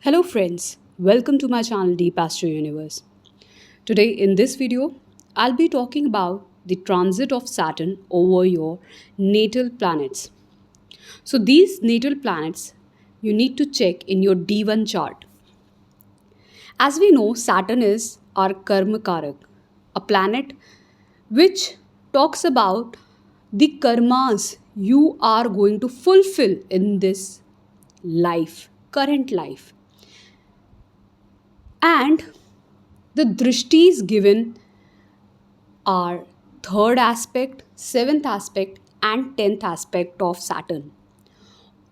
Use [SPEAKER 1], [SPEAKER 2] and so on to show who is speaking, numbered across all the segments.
[SPEAKER 1] Hello friends, welcome to my channel Deep Astro Universe. Today in this video, I'll be talking about the transit of Saturn over your natal planets. So these natal planets you need to check in your D1 chart. As we know, Saturn is our Karma Karak, a planet which talks about the karmas you are going to fulfill in this life, current life. And the drishtis given are third aspect, seventh aspect, and tenth aspect of Saturn.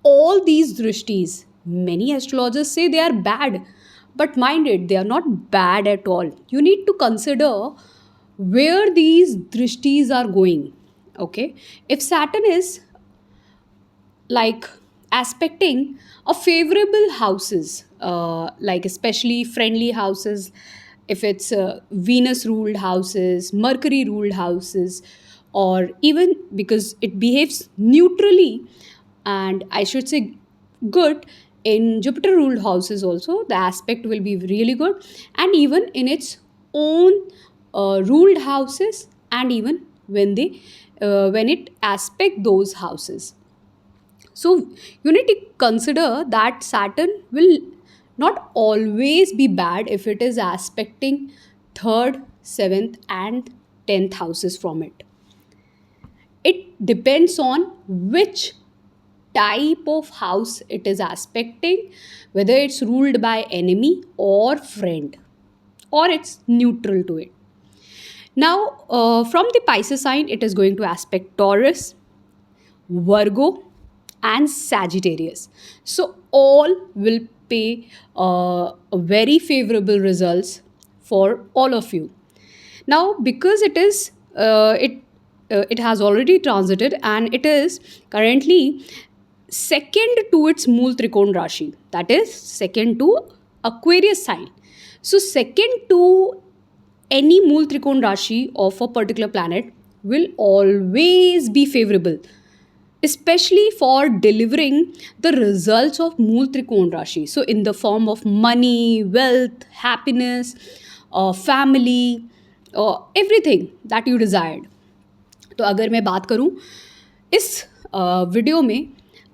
[SPEAKER 1] All these drishtis, many astrologers say they are bad, but mind it, they are not bad at all. You need to consider where these drishtis are going. Okay, if Saturn is like aspecting a favorable houses, like especially friendly houses, if it's Venus ruled houses, Mercury ruled houses, or even because it behaves neutrally, and I should say good in Jupiter ruled houses also, the aspect will be really good, and even in its own ruled houses, and even when it aspect those houses. So you need to consider that Saturn will not always be bad if it is aspecting third, seventh, and tenth houses from it. It depends on which type of house it is aspecting, whether it's ruled by enemy or friend, or it's neutral to it. Now, from the Pisces sign, it is going to aspect Taurus, Virgo, and Sagittarius. So all will pay very favorable results for all of you. Now, because it has already transited and it is currently second to its Mool Trikon Rashi, that is second to Aquarius sign. So second to any Mool Trikon Rashi of a particular planet will always be favorable, especially for delivering the results of Mool Trikon Rashi. So, in the form of money, wealth, happiness, family, everything that you desired. तो अगर मैं बात करूं इस video में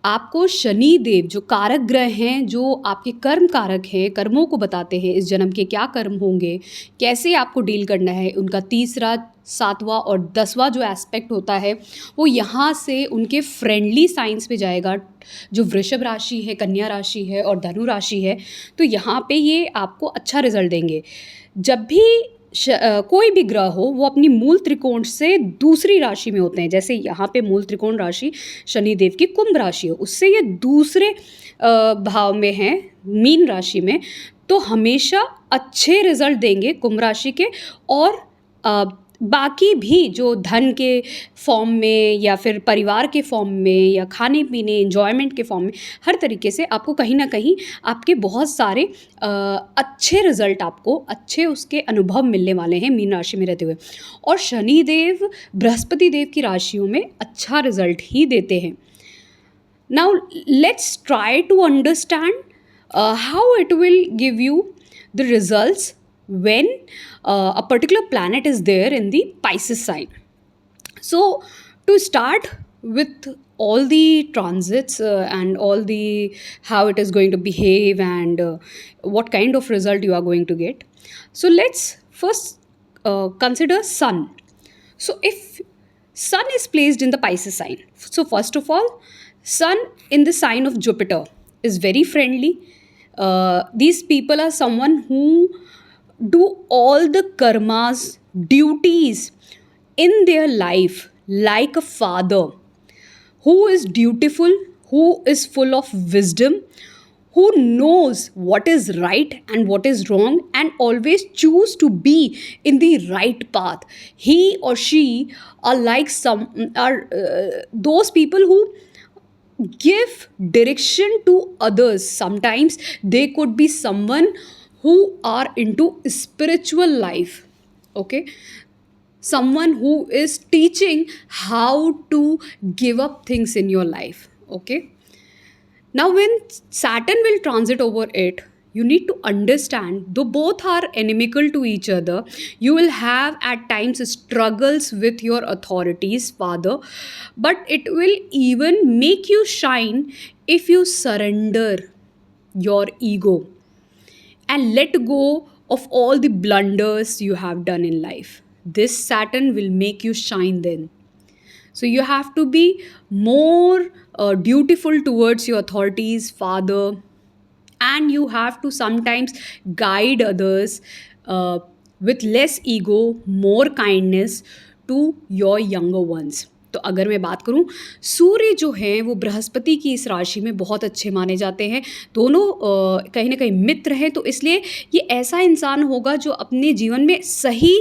[SPEAKER 1] आपको शनि देव जो कारक ग्रह हैं, जो आपके कर्म कारक हैं, कर्मों को बताते हैं, इस जन्म के क्या कर्म होंगे, कैसे आपको डील करना है, उनका तीसरा, सातवां और दसवां जो एस्पेक्ट होता है वो यहाँ से उनके फ्रेंडली साइंस पे जाएगा, जो वृषभ राशि है, कन्या राशि है और धनु राशि है। तो यहाँ पे ये आपको अच्छा रिजल्ट देंगे। जब भी कोई भी ग्रह हो वो अपनी मूल त्रिकोण से दूसरी राशि में होते हैं, जैसे यहाँ पे मूल त्रिकोण राशि शनिदेव की कुंभ राशि हो, उससे ये दूसरे भाव में है, मीन राशि में, तो हमेशा अच्छे रिजल्ट देंगे कुंभ राशि के। और बाकी भी जो धन के फॉर्म में या फिर परिवार के फॉर्म में या खाने पीने एंजॉयमेंट के फॉर्म में, हर तरीके से आपको कहीं ना कहीं आपके बहुत सारे अच्छे रिजल्ट, आपको अच्छे उसके अनुभव मिलने वाले हैं मीन राशि में रहते हुए। और शनिदेव बृहस्पति देव की राशियों में अच्छा रिजल्ट ही देते हैं। Now let's try to understand how it will give you the results when a particular planet is there in the Pisces sign. So to start with all the transits and all the how it is going to behave and what kind of result you are going to get. So let's first consider Sun. So if Sun is placed in the Pisces sign, so first of all, Sun in the sign of Jupiter is very friendly. These people are someone who do all the karmas, duties in their life like a father, who is dutiful, who is full of wisdom, who knows what is right and what is wrong and always choose to be in the right path. He or she are like some are those people who give direction to others. Sometimes they could be someone who are into spiritual life, okay, someone who is teaching how to give up things in your life, okay. Now when Saturn will transit over it, You need to understand, though both are inimical to each other, you will have at times struggles with your authorities, father, but it will even make you shine if you surrender your ego and let go of all the blunders you have done in life. This Saturn will make you shine then. So you have to be more dutiful towards your authorities, father, and you have to sometimes guide others uh, with less ego, more kindness to your younger ones. तो अगर मैं बात करूं, सूर्य जो हैं वो बृहस्पति की इस राशि में बहुत अच्छे माने जाते हैं। दोनों कहीं ना कहीं मित्र हैं, तो इसलिए ये ऐसा इंसान होगा जो अपने जीवन में सही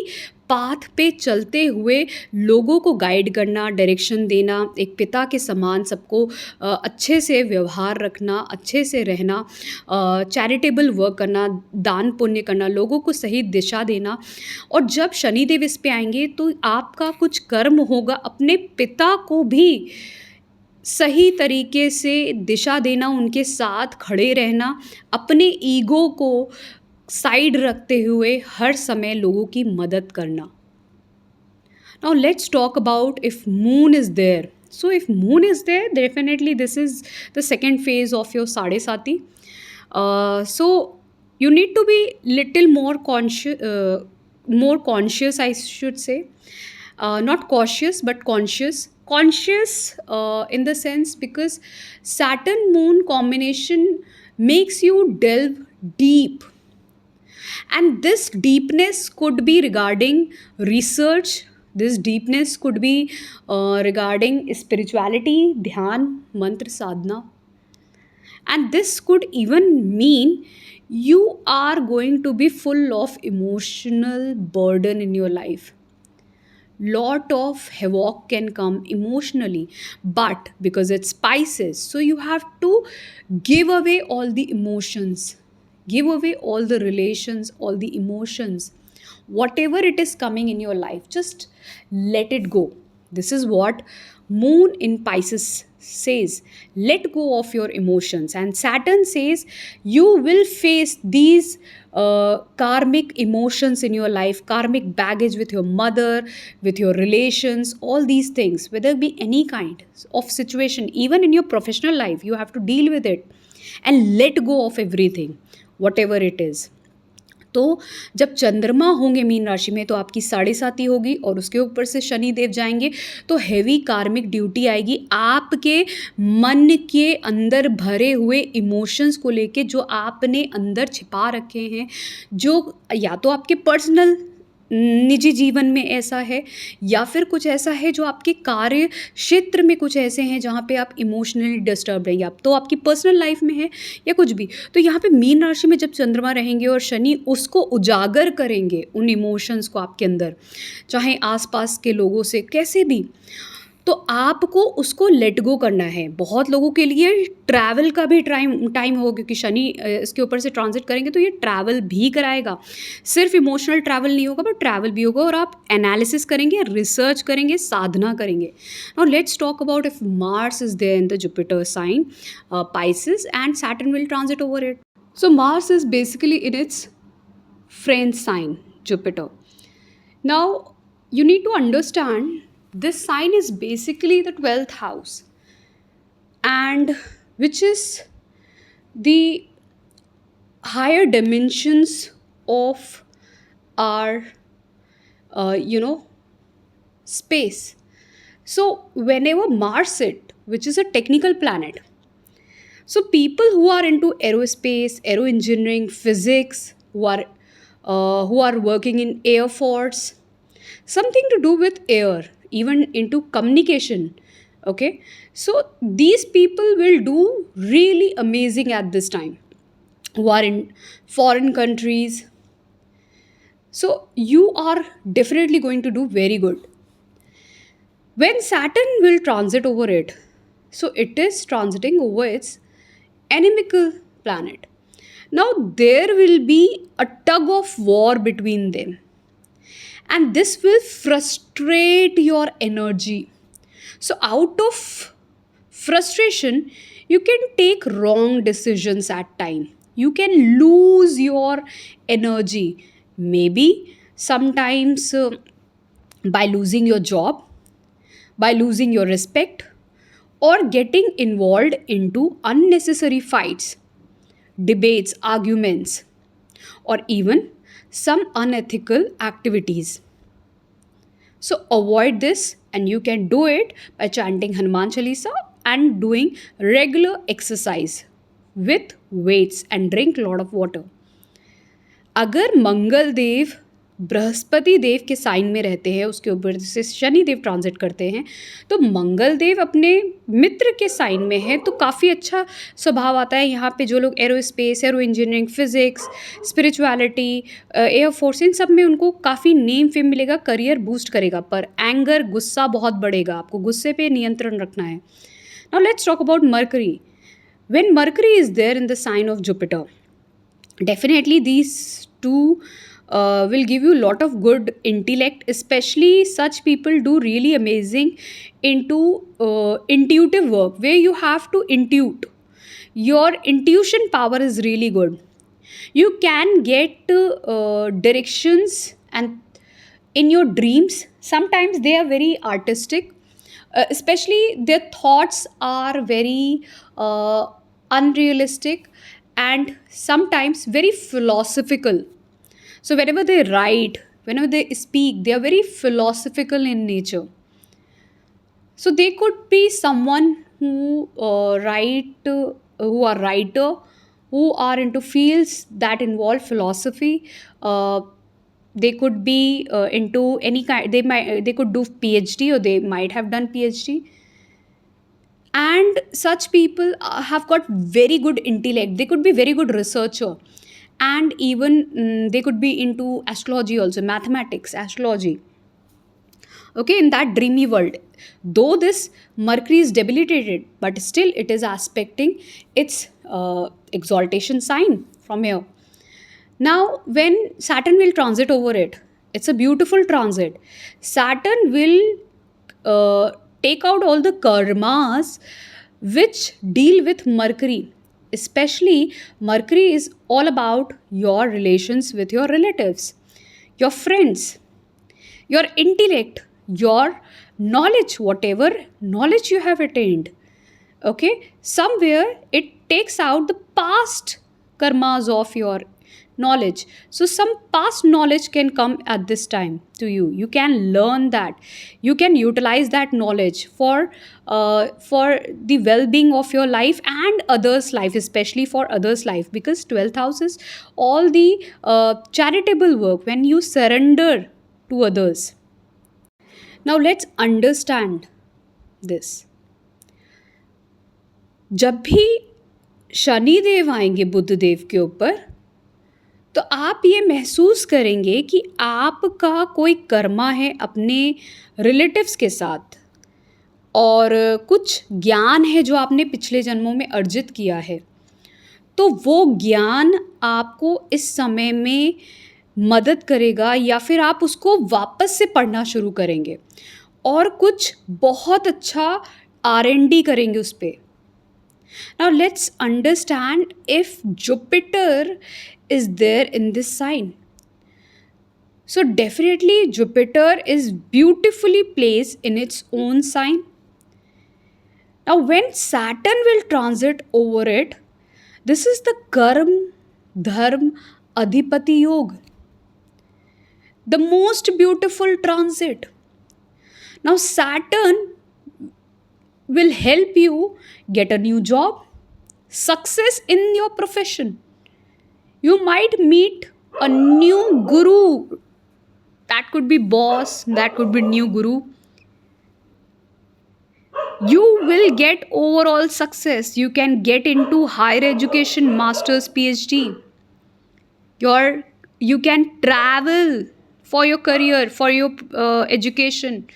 [SPEAKER 1] पाथ पे चलते हुए लोगों को गाइड करना, डायरेक्शन देना, एक पिता के समान सबको अच्छे से व्यवहार रखना, अच्छे से रहना, चैरिटेबल वर्क करना, दान पुण्य करना, लोगों को सही दिशा देना। और जब शनिदेव इस पे आएंगे तो आपका कुछ कर्म होगा अपने पिता को भी सही तरीके से दिशा देना, उनके साथ खड़े रहना, अपने ईगो को साइड रखते हुए हर समय लोगों की मदद करना। Now let's talk about if moon is there. So if moon is there, definitely this is the second phase of your Sadesati. So you need to be little more conscious, I should say. Not cautious, but conscious. Conscious in the sense because Saturn Moon combination makes you delve deep, and this deepness could be regarding research, this deepness could be regarding spirituality, dhyan, mantra sadhana, and this could even mean you are going to be full of emotional burden in your life. Lot of havoc can come emotionally, but because it's Pisces, so you have to give away all the emotions, give away all the relations, all the emotions, whatever it is coming in your life, just let it go. This is what moon in Pisces says. Let go of your emotions. And Saturn says you will face these karmic emotions in your life, karmic baggage with your mother, with your relations, all these things, whether it be any kind of situation, even in your professional life, you have to deal with it and let go of everything, whatever it is. तो जब चंद्रमा होंगे mean राशि में तो आपकी 7.5 होगी, और उसके ऊपर से शनि देव जाएंगे तो हैवी कार्मिक ड्यूटी आएगी आपके मन के अंदर भरे हुए इमोशंस को लेके, जो आपने अंदर छिपा रखे हैं, जो या तो आपके पर्सनल निजी जीवन में ऐसा है, या फिर कुछ ऐसा है जो आपके कार्य क्षेत्र में कुछ ऐसे हैं जहाँ पे आप इमोशनली डिस्टर्ब रहेंगे, आप तो आपकी पर्सनल लाइफ में है या कुछ भी। तो यहाँ पे मीन राशि में जब चंद्रमा रहेंगे और शनि उसको उजागर करेंगे, उन इमोशंस को आपके अंदर, चाहे आसपास के लोगों से कैसे भी, तो आपको उसको लेट गो करना है। बहुत लोगों के लिए ट्रैवल का भी टाइम होगा, क्योंकि शनि इसके ऊपर से ट्रांजिट करेंगे तो ये ट्रैवल भी कराएगा। सिर्फ इमोशनल ट्रैवल नहीं होगा, बट ट्रैवल भी होगा, और आप एनालिसिस करेंगे, रिसर्च करेंगे, साधना करेंगे। Now let's talk about if Mars is there in the Jupiter sign Pisces and Saturn will transit over it. So Mars is basically in its friend sign, Jupiter. Now you need to understand this sign is basically the 12th house, and which is the higher dimensions of our space. So whenever Mars sit, which is a technical planet, so people who are into aerospace, aero engineering, physics, who are working in air force, something to do with air, even into communication, okay, so these people will do really amazing at this time, who are in foreign countries. So you are definitely going to do very good. When Saturn will transit over it, so it is transiting over its inimical planet. Now there will be a tug of war between them, and this will frustrate your energy. So out of frustration, you can take wrong decisions at time. You can lose your energy, maybe sometimes by losing your job, by losing your respect, or getting involved into unnecessary fights, debates, arguments, or even some unethical activities. So avoid this, and you can do it by chanting Hanuman Chalisa and doing regular exercise with weights and drink a lot of water. अगर मंगल देव बृहस्पति देव के sign में रहते हैं, उसके ऊपर से Shani Dev transit करते हैं, तो मंगल देव अपने मित्र के साइन में है, तो काफ़ी अच्छा स्वभाव आता है। यहाँ पे जो लोग aerospace, aero engineering, physics, spirituality, air force, इन सब में उनको काफ़ी नेम फेम मिलेगा, करियर बूस्ट करेगा। पर एंगर, गुस्सा बहुत बढ़ेगा, आपको गुस्से पे नियंत्रण रखना है। Now let's talk about mercury. When Mercury is there in the sign of Jupiter, definitely these two will give you a lot of good intellect. Especially such people do really amazing into intuitive work, where you have to intuit. Your intuition power is really good. You can get directions and in your dreams. Sometimes they are very artistic, especially their thoughts are very unrealistic and sometimes very philosophical. So whenever they write, whenever they speak, they are very philosophical in nature. So they could be someone who who are writer, who are into fields that involve philosophy. They could be into any kind. They could do PhD, or they might have done PhD. And such people have got very good intellect. They could be very good researcher, and even they could be into astrology also, mathematics, astrology. Okay, in that dreamy world, though this Mercury is debilitated, but still it is aspecting its exaltation sign from here. Now when Saturn will transit over it, it's a beautiful transit. Saturn will take out all the karmas which deal with Mercury. Especially Mercury is all about your relations with your relatives, your friends, your intellect, your knowledge, whatever knowledge you have attained. Okay, somewhere it takes out the past karmas of your knowledge. So some past knowledge can come at this time to you. You can learn that, you can utilize that knowledge for the well-being of your life and others life, especially for others life, because 12th house is all the charitable work when you surrender to others. Now let's understand this. जब भी शनि देव आएंगे बुध देव के ऊपर, तो आप ये महसूस करेंगे कि आपका कोई कर्मा है अपने रिलेटिव्स के साथ, और कुछ ज्ञान है जो आपने पिछले जन्मों में अर्जित किया है, तो वो ज्ञान आपको इस समय में मदद करेगा, या फिर आप उसको वापस से पढ़ना शुरू करेंगे और कुछ बहुत अच्छा R&D करेंगे उस पर. Now let's understand if Jupiter is there in this sign. So definitely Jupiter is beautifully placed in its own sign. Now when Saturn will transit over it, this is the Karm Dharm Adhipati Yoga, the most beautiful transit. Now Saturn will help you get a new job, success in your profession. You might meet a new guru. That could be boss, that could be new guru. You will get overall success. You can get into higher education, master's, PhD. You can travel for your career, for your education,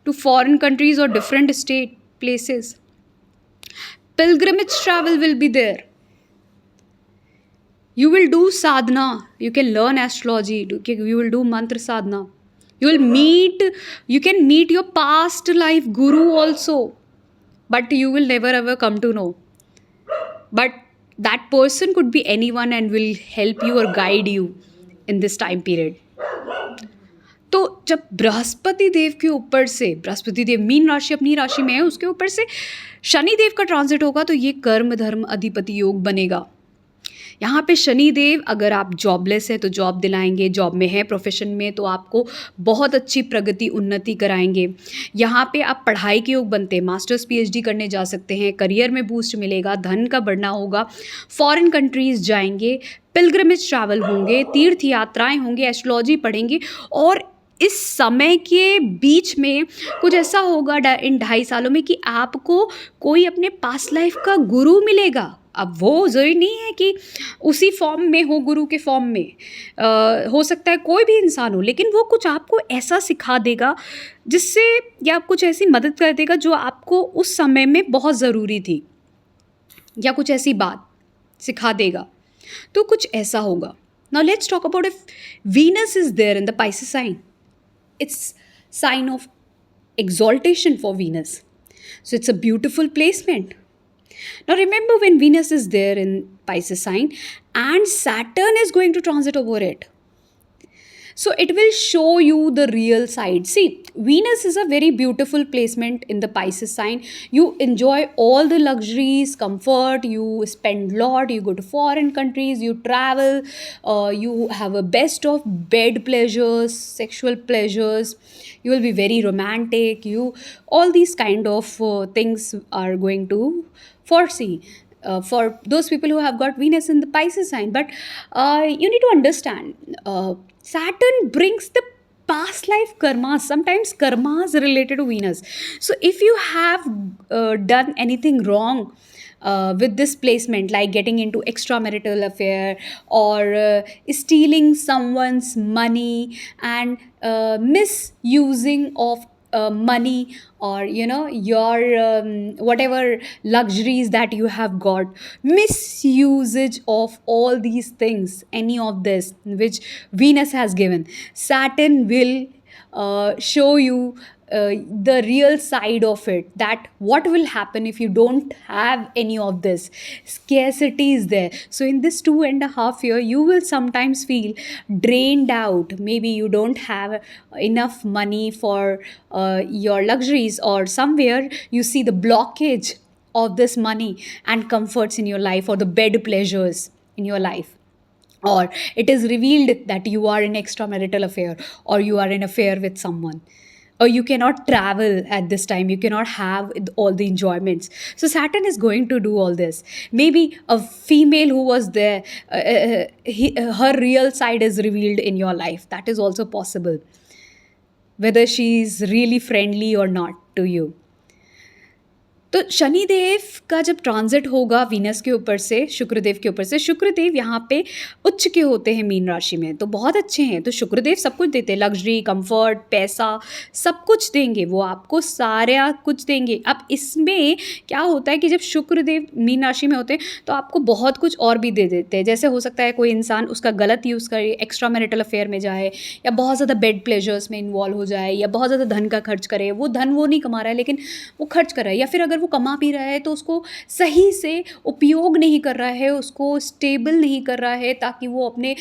[SPEAKER 1] to foreign countries or different state places. Pilgrimage travel will be there. You will do sadhana. You can learn astrology. You will do mantra sadhana. You can meet your past life guru also, but you will never ever come to know. But That person could be anyone and will help you or guide you in this time period. तो जब बृहस्पति देव के ऊपर से, बृहस्पति देव mean राशि अपनी राशि में है, उसके ऊपर से शनि देव का ट्रांजिट होगा, तो ये कर्म धर्म अधिपति योग बनेगा। यहाँ पे शनि देव, अगर आप जॉबलेस है तो जॉब दिलाएंगे, जॉब में है प्रोफेशन में तो आपको बहुत अच्छी प्रगति उन्नति कराएंगे। यहाँ पे आप पढ़ाई के योग बनते हैं, मास्टर्स पीएचडी करने जा सकते हैं, करियर में बूस्ट मिलेगा, धन का बढ़ना होगा, फॉरेन कंट्रीज़ जाएंगे, पिलग्रिमेज ट्रैवल होंगे, तीर्थ यात्राएं होंगी, एस्ट्रोलॉजी पढ़ेंगे। और इस समय के बीच में कुछ ऐसा होगा इन 2.5 सालों में कि आपको कोई अपने पास्ट लाइफ का गुरु मिलेगा। अब वो ज़रूरी नहीं है कि उसी फॉर्म में हो, गुरु के फॉर्म में हो सकता है कोई भी इंसान हो, लेकिन वो कुछ आपको ऐसा सिखा देगा जिससे, या कुछ ऐसी मदद कर देगा जो आपको उस समय में बहुत ज़रूरी थी, या कुछ ऐसी बात सिखा देगा, तो कुछ ऐसा होगा। Now let's talk about if Venus is there in the Pisces sign. It's sign of exaltation for Venus. So it's a beautiful placement. Now remember, when Venus is there in Pisces sign and Saturn is going to transit over it, so it will show you the real side. See, Venus is a very beautiful placement in the Pisces sign. You enjoy all the luxuries, comfort, you spend lot, you go to foreign countries, you travel, you have a best of bed pleasures, sexual pleasures, you will be very romantic, you, all these kind of things are going to foresee for those people who have got Venus in the Pisces sign. But you need to understand, Saturn brings the past life karmas, sometimes karmas related to Venus. So if you have done anything wrong with this placement, like getting into extramarital affair, or stealing someone's money, and misusing of money, or your whatever luxuries that you have got, misusage of all these things, any of this which Venus has given, Saturn will show you the real side of it, that what will happen if you don't have any of this. Scarcity is there. So in this 2.5 year, you will sometimes feel drained out. Maybe you don't have enough money for your luxuries, or somewhere you see the blockage of this money and comforts in your life, or the bed pleasures in your life, or it is revealed that you are in extramarital affair, or you are in affair with someone, or you cannot travel at this time, you cannot have all the enjoyments. So Saturn is going to do all this. Maybe a female who was there, her real side is revealed in your life. That is also possible, whether she is really friendly or not to you. तो शनिदेव का जब transit होगा Venus के ऊपर से, शुक्रदेव के ऊपर से, शुक्रदेव यहाँ पे उच्च के होते हैं मीन राशि में, तो बहुत अच्छे हैं। तो शुक्रदेव सब कुछ देते हैं, लग्जरी, कंफर्ट, पैसा, सब कुछ देंगे, वो आपको सारा कुछ देंगे। अब इसमें क्या होता है कि जब शुक्रदेव मीन राशि में होते हैं तो आपको बहुत कुछ और भी दे देते हैं। जैसे हो सकता है कोई इंसान उसका गलत यूज़ करे, एक्स्ट्रा मैरिटल अफेयर में जाए, या बहुत ज़्यादा बेड प्लेजर्स में इन्वॉल्व हो जाए, या बहुत ज़्यादा धन का खर्च करे। वो धन वो नहीं कमा रहा है लेकिन वो खर्च कर रहा है, या फिर अगर वो कमा भी रहा है तो उसको सही से उपयोग नहीं कर रहा है, उसको स्टेबल नहीं कर रहा है ताकि वो अपने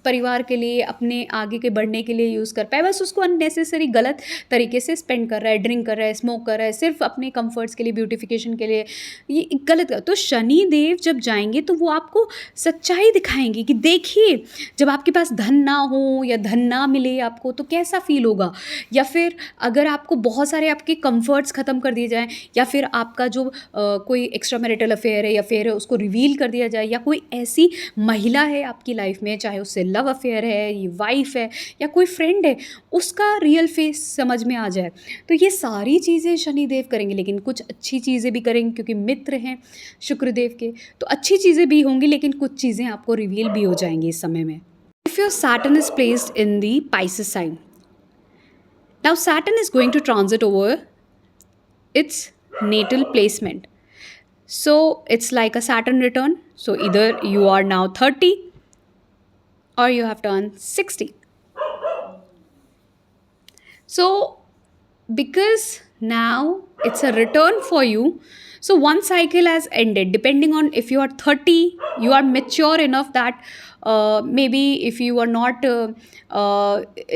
[SPEAKER 1] परिवार के लिए, अपने आगे के बढ़ने के लिए यूज़ कर पाए। बस उसको अननेसेसरी गलत तरीके से स्पेंड कर रहा है, ड्रिंक कर रहा है, स्मोक कर रहा है, सिर्फ अपने कंफर्ट्स के लिए, ब्यूटिफिकेशन के लिए, ये गलत। तो शनि देव जब जाएंगे तो वो आपको सच्चाई दिखाएंगे कि देखिए, जब आपके पास धन ना हो या धन ना मिले आपको तो कैसा फील होगा, या फिर अगर आपको बहुत सारे आपके कंफर्ट्स ख़त्म कर दिए जाएँ, या फिर आपका जो कोई एक्स्ट्रा मैरिटल अफेयर है या फिर उसको रिवील कर दिया जाए, या कोई ऐसी महिला है आपकी लाइफ में, चाहे उससे लव अफेयर है, ये वाइफ है या कोई फ्रेंड है, उसका रियल फेस समझ में आ जाए। तो ये सारी चीज़ें शनिदेव करेंगे, लेकिन कुछ अच्छी चीज़ें भी करेंगे क्योंकि मित्र हैं शुक्रदेव के, तो अच्छी चीज़ें भी होंगी, लेकिन कुछ चीज़ें आपको रिवील भी हो जाएंगी इस समय में। If your Saturn is placed in the Pisces sign, now Saturn is going to transit over its natal placement. So it's like a Saturn return. So either you are now 30 or you have turned 60. So because now it's a return for you, So one cycle has ended. Depending on if you are 30, you are mature enough that maybe if you are not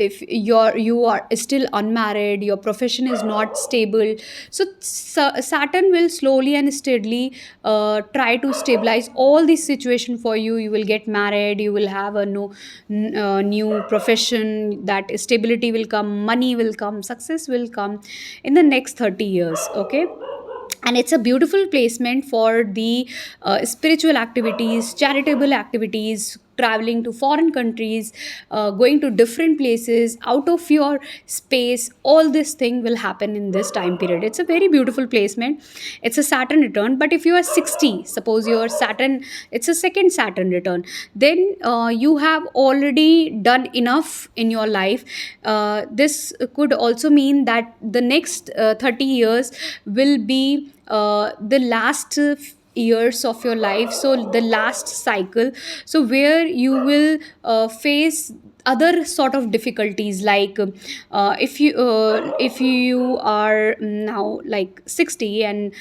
[SPEAKER 1] if you are still unmarried, your profession is not stable, so Saturn will slowly and steadily try to stabilize all this situation for you. You will get married, you will have a new profession, that stability will come, money will come, success will come in the next 30 years. Okay, and it's a beautiful placement for the spiritual activities, charitable activities, traveling to foreign countries, going to different places out of your space. All this thing will happen in this time period. It's a very beautiful placement. It's a Saturn return. But if you are 60, suppose your Saturn, it's a second Saturn return, then you have already done enough in your life. This could also mean that the next 30 years will be the last years of your life, so the last cycle, so where you will face other sort of difficulties, like if you are now like 60, and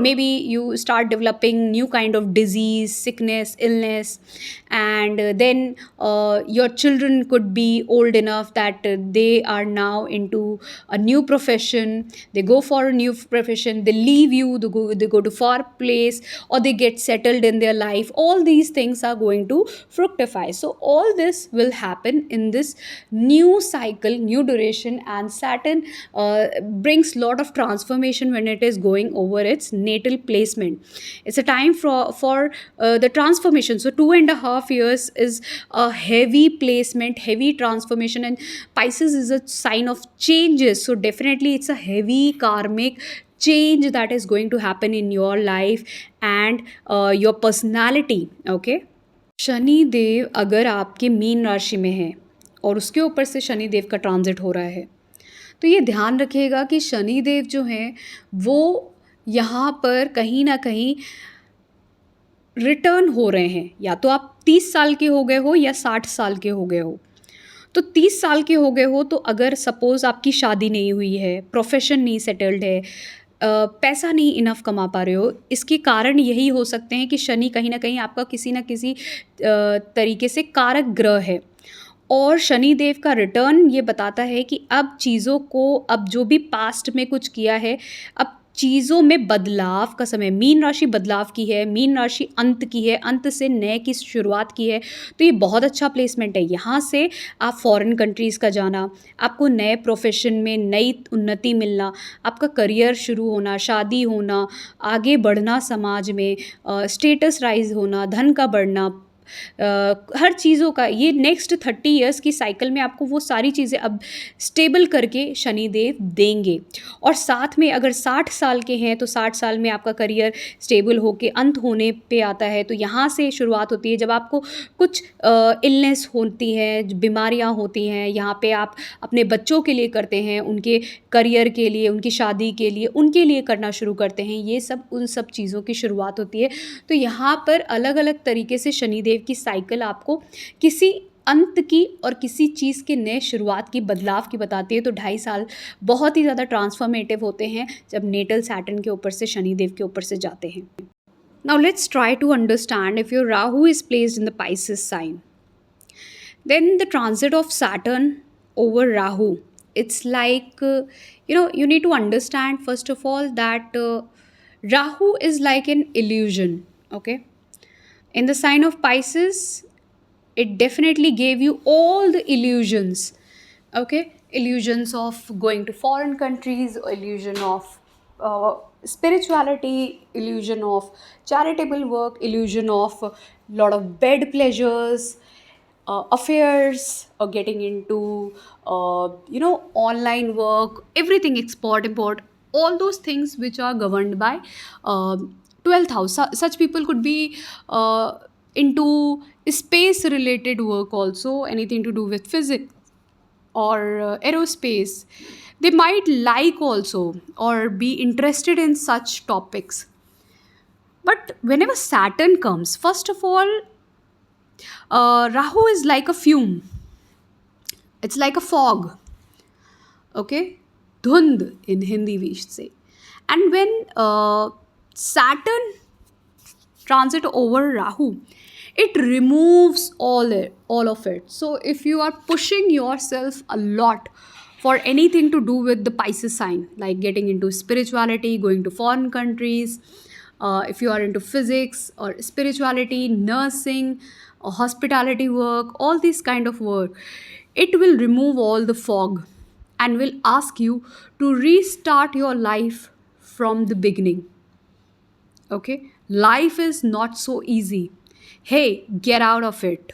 [SPEAKER 1] maybe you start developing new kind of disease, sickness, illness, and then your children could be old enough that they are now into a new profession, they go for a new profession, they leave you, they go to far place, or they get settled in their life. All these things are going to fructify. So all this will happen in this new cycle, new duration, and Saturn brings lot of transformation when it is going over its natal placement. It's a time for the transformation. So 2.5 years is a heavy placement, heavy transformation, and Pisces is a sign of changes. So definitely it's a heavy karmic change that is going to happen in your life and your personality. Okay, Shani Dev अगर आपके mean राशि में है और उसके ऊपर से शनि देव का ट्रांजिट हो रहा है, तो ये ध्यान रखिएगा कि शनि देव जो हैं वो यहाँ पर कहीं ना कहीं रिटर्न हो रहे हैं। या तो आप 30 साल के हो गए हो या 60 साल के हो गए हो। तो 30 साल के हो गए हो तो अगर सपोज़ आपकी शादी नहीं हुई है, प्रोफेशन नहीं सेटल्ड है, पैसा नहीं इनफ कमा पा रहे हो, इसके कारण यही हो सकते हैं कि शनि कहीं ना कहीं आपका किसी ना किसी तरीके से कारक ग्रह है। और शनि देव का रिटर्न ये बताता है कि अब चीज़ों को, अब जो भी पास्ट में कुछ किया है, अब चीज़ों में बदलाव का समय। मीन राशि बदलाव की है, मीन राशि अंत की है, अंत से नए की शुरुआत की है। तो ये बहुत अच्छा प्लेसमेंट है। यहाँ से आप फॉरेन कंट्रीज़ का जाना, आपको नए प्रोफेशन में नई उन्नति मिलना, आपका करियर शुरू होना, शादी होना, आगे बढ़ना समाज में, स्टेटस राइज होना, धन का बढ़ना, हर चीज़ों का ये नेक्स्ट 30 ईयर्स की साइकिल में आपको वो सारी चीज़ें अब स्टेबल करके शनिदेव देंगे। और साथ में अगर 60 साल के हैं तो 60 साल में आपका करियर स्टेबल होके अंत होने पे आता है। तो यहाँ से शुरुआत होती है जब आपको कुछ इलनेस होती है, बीमारियाँ होती हैं, यहाँ पे आप अपने बच्चों के लिए करते हैं, उनके करियर के लिए, उनकी शादी के लिए, उनके लिए करना शुरू करते हैं। ये सब उन सब चीज़ों की शुरुआत होती है। तो यहाँ पर अलग अलग तरीके से शनिदेव की साइकिल आपको किसी अंत की और किसी चीज़ के नए शुरुआत की, बदलाव की बताती है। तो 2.5 साल बहुत ही ज़्यादा ट्रांसफॉर्मेटिव होते हैं जब नेटल सैटर्न के ऊपर से शनिदेव के ऊपर से जाते हैं। Now let's try to understand if your Rahu is placed in the Pisces sign, then the transit of Saturn over Rahu, it's like you need to understand first of all that Rahu is like an illusion. Okay, in the sign of Pisces, it definitely gave you all the illusions. Okay, illusions of going to foreign countries, illusion of spirituality, illusion of charitable work, illusion of lot of bed pleasures, affairs, or getting into online work, everything, export import, all those things which are governed by 12th house. Such people could be into space related work also, anything to do with physics or aerospace. They might like also or be interested in such topics. But whenever Saturn comes, first of all, Rahu is like a fume. It's like a fog. Okay, dhund in Hindi we say. And when Saturn transit over Rahu, it removes all of it. So if you are pushing yourself a lot for anything to do with the Pisces sign, like getting into spirituality, going to foreign countries, if you are into physics or spirituality, nursing, or hospitality work, all this kind of work, it will remove all the fog and will ask you to restart your life from the beginning. Okay, life is not so easy. Hey, get out of it.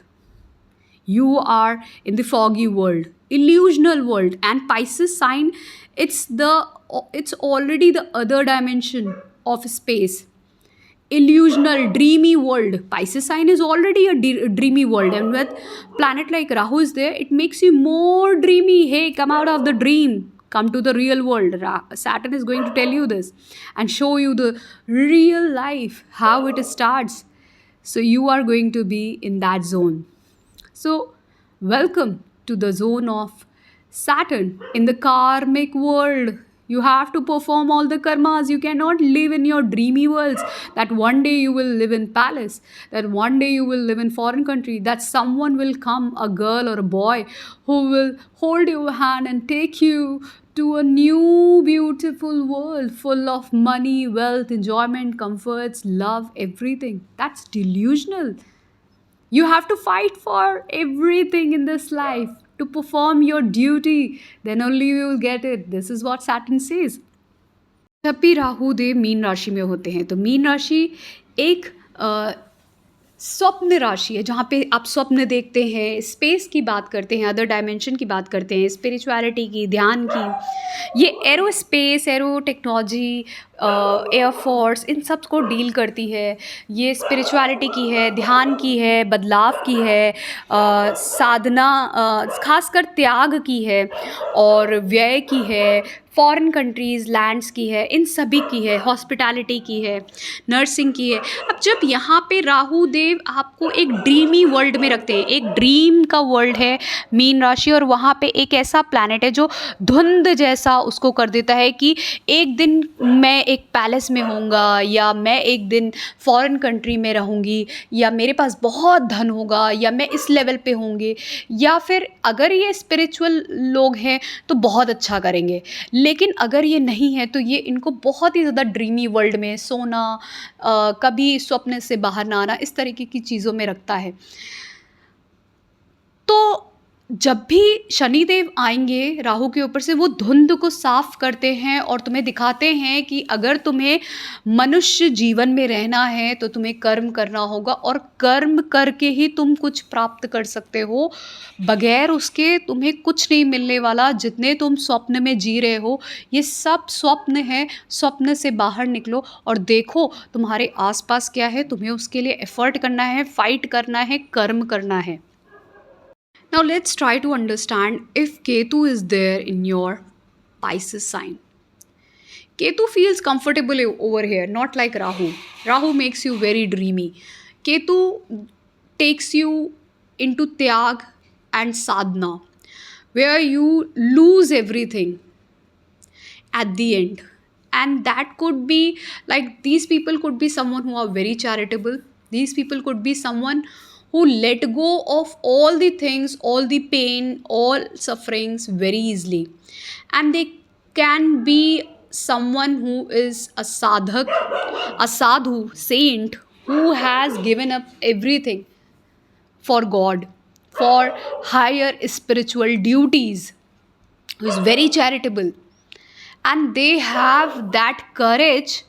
[SPEAKER 1] You are in the foggy world, illusional world, and Pisces sign, it's already the other dimension of space. Illusional, dreamy world. Pisces sign is already a dreamy world, and with planet like Rahu is there, it makes you more dreamy. Hey, come out of the dream, come to the real world. Saturn is going to tell you this and show you the real life, how it starts. So you are going to be in that zone. So, welcome to the zone of Saturn in the karmic world. You have to perform all the karmas. You cannot live in your dreamy worlds that one day you will live in palace, that one day you will live in foreign country, that someone will come, a girl or a boy, who will hold your hand and take you to a new beautiful world full of money, wealth, enjoyment, comforts, love, everything. That's delusional. You have to fight for everything in this life to perform your duty. Then only you will get it. This is what Saturn says. जब भी राहु देव mean राशि में होते हैं तो mean राशि एक स्वप्न राशि है, जहाँ पे आप स्वप्न देखते हैं, स्पेस की बात करते हैं, अदर डायमेंशन की बात करते हैं, स्पिरिचुअलिटी की, ध्यान की। ये aero space, aero technology, air force, इन सब को डील करती है। ये स्पिरिचुअलिटी की है, ध्यान की है, बदलाव की है, साधना, खासकर त्याग की है, और व्यय की है, फॉरेन कंट्रीज़, लैंड्स की है, इन सभी की है, हॉस्पिटैलिटी की है, नर्सिंग की है। अब जब यहाँ पे राहु देव आपको एक ड्रीमी वर्ल्ड में रखते हैं, एक ड्रीम का वर्ल्ड है मीन राशि, और वहाँ पे एक ऐसा प्लैनेट है जो धुंध जैसा उसको कर देता है कि एक दिन मैं एक पैलेस में होऊंगा, या मैं एक दिन फॉरेन कंट्री में रहूँगी, या मेरे पास बहुत धन होगा, या मैं इस लेवल पे होंगे, या फिर अगर ये स्पिरिचुअल लोग हैं तो बहुत अच्छा करेंगे। लेकिन अगर ये नहीं है तो ये इनको बहुत ही ज़्यादा ड्रीमी वर्ल्ड में सोना, कभी स्वप्न से बाहर ना आना, इस तरीके की चीज़ों में रखता है। तो जब भी शनिदेव आएंगे राहु के ऊपर से, वो धुंध को साफ करते हैं और तुम्हें दिखाते हैं कि अगर तुम्हें मनुष्य जीवन में रहना है तो तुम्हें कर्म करना होगा, और कर्म करके ही तुम कुछ प्राप्त कर सकते हो। बगैर उसके तुम्हें कुछ नहीं मिलने वाला। जितने तुम स्वप्न में जी रहे हो, ये सब स्वप्न है। स्वप्न से बाहर निकलो और देखो तुम्हारे आसपास क्या है। तुम्हें उसके लिए एफर्ट करना है, फाइट करना है, कर्म करना है। Now let's try to understand if Ketu is there in your Pisces sign. Ketu feels comfortable over here, not like Rahu. Rahu makes you very dreamy. Ketu takes you into Tyag and Sadhana, where you lose everything at the end. And that could be like, these people could be someone who are very charitable. These people could be someone who let go of all the things, all the pain, all sufferings very easily. And they can be someone who is a sadhak, a sadhu, saint, who has given up everything for God, for higher spiritual duties, who is very charitable. And they have that courage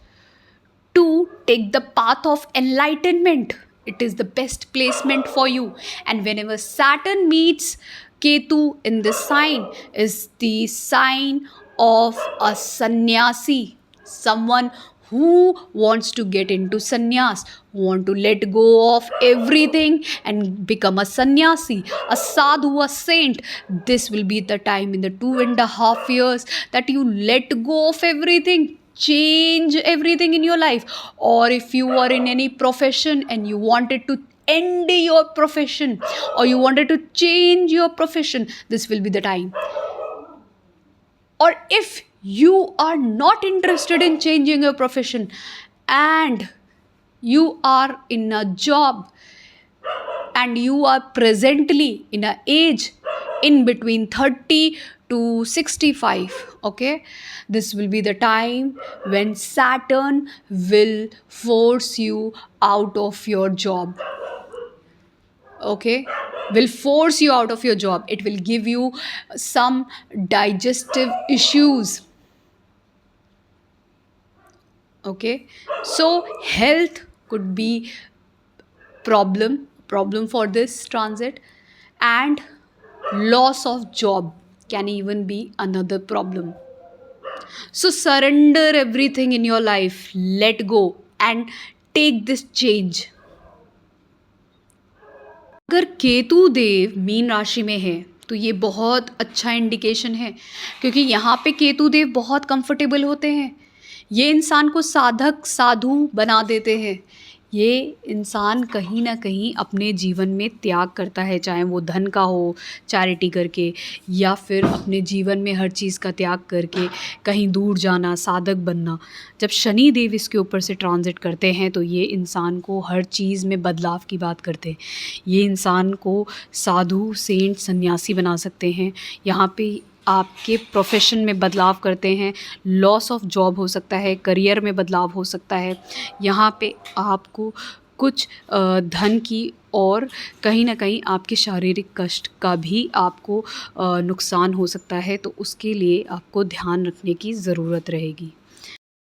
[SPEAKER 1] to take the path of enlightenment. It is the best placement for you. And whenever Saturn meets Ketu in this sign, is the sign of a sannyasi, someone who wants to get into sannyas, who want to let go of everything and become a sannyasi, a sadhu, a saint. This will be the time in the 2.5 years that you let go of everything, change everything in your life. Or if you are in any profession and you wanted to end your profession, or you wanted to change your profession, this will be the time. Or if you are not interested in changing your profession and you are in a job and you are presently in a age in between 30 to 65, okay, this will be the time when Saturn will force you out of your job, okay, will force you out of your job. It will give you some digestive issues, okay. So health could be problem for this transit, and loss of job can even be another problem. So surrender everything in your life, let go and take this change. अगर केतु देव mean राशि में है तो ये बहुत अच्छा indication है, क्योंकि यहाँ पे केतु देव बहुत कंफर्टेबल होते हैं। ये इंसान को साधक साधु बना देते हैं। ये इंसान कहीं ना कहीं अपने जीवन में त्याग करता है, चाहे वो धन का हो चैरिटी करके, या फिर अपने जीवन में हर चीज़ का त्याग करके कहीं दूर जाना, साधक बनना। जब शनि देव इसके ऊपर से ट्रांजिट करते हैं तो ये इंसान को हर चीज़ में बदलाव की बात करते हैं। ये इंसान को साधु, सेंट, सन्यासी बना सकते हैं। यहाँ पे आपके प्रोफेशन में बदलाव करते हैं, लॉस ऑफ जॉब हो सकता है, करियर में बदलाव हो सकता है। यहाँ पे आपको कुछ धन की और कहीं ना कहीं आपके शारीरिक कष्ट का भी आपको नुकसान हो सकता है, तो उसके लिए आपको ध्यान रखने की ज़रूरत रहेगी।